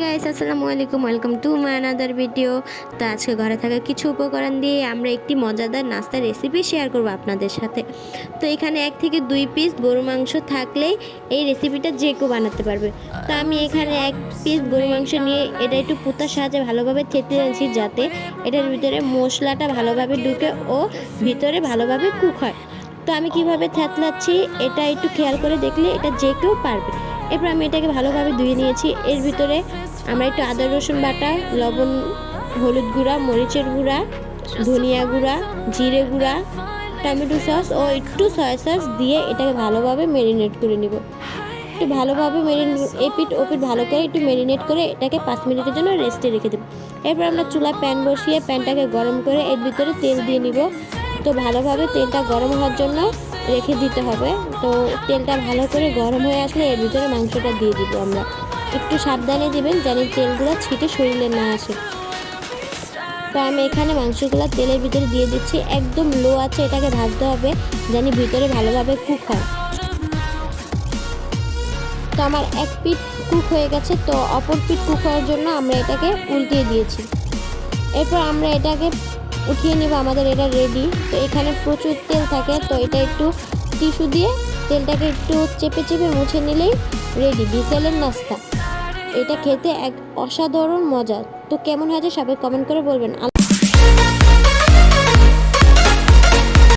Guys, আসসালামু আলাইকুম, welcome to my another video. তো আজকে ঘরে থাকা কিছু উপকরণ দিয়ে আমরা একটি মজাদার নাস্তার রেসিপি শেয়ার করব আপনাদের সাথে। তো এখানে 1 থেকে 2 পিস গরু মাংস থাকলেই এই রেসিপিটা যে কেউ বানাতে পারবে। তো আমি এখানে 1 পিস গরু মাংস নিয়ে এটা একটু পুতার সাহায্যে ভালোভাবে থেতলে নিয়েছি, যাতে এটার ভিতরে মশলাটা ভালোভাবে ঢুকে ও ভিতরে ভালোভাবে কুক হয়। তো আমি কিভাবে থেতলাচ্ছি এটা একটু খেয়াল করে দেখলে এটা যে কেউ পারবে। এরপর আমি এটাকে ভালোভাবে ধুয়ে নিয়েছি। এর ভিতরে আমরা একটু আদা রসুন বাটা, লবণ, হলুদ গুঁড়া, মরিচের গুঁড়া, ধনিয়া গুঁড়া, জিরে গুঁড়া, টমেটো সস ও একটু সয়া সস দিয়ে এটাকে ভালোভাবে ম্যারিনেট করে নিব। একটু ভালোভাবে এপিট ওপিট ভালো করে একটু ম্যারিনেট করে এটাকে 5 মিনিটের জন্য রেস্টে রেখে দেব। এরপর আমরা চুলায় প্যান বসিয়ে প্যানটাকে গরম করে এর ভিতরে তেল দিয়ে নিব। তো ভালোভাবে তেলটা গরম হওয়ার জন্য রেখে দিতে হবে। তো তেলটা ভালো করে গরম হয়ে আসলে এর ভিতরে মাংসটা দিয়ে দিব। আমরা একটু সাবধানে দিবেন যেন তেলগুলো ছিটে শরীরে না আসে। তো আমি এখানে মাংসগুলো তেলের ভিতরে দিয়ে দিচ্ছি। একদম লো আছে এটাকে ভাজতে হবে যেন ভিতরে ভালোভাবে কুক হয়। তো আমার এক পিঠ কুক হয়ে গেছে, তো অপর পিঠ কুক হওয়ার জন্য আমরা এটাকে উল্টিয়ে দিয়েছি। এরপর আমরা এটাকে উঠিয়ে নেব। আমাদের এটা রেডি। তো এখানে প্রচুর তেল থাকে, তো এটা একটু টিস্যু দিয়ে তেলটাকে একটু চেপে চেপে মুছে নিলেই রেডি বিকেলের নাস্তা। এটা খেতে এক অসাধারণ মজা। তো কেমন হয়েছে সবাই কমেন্ট করে বলবেন।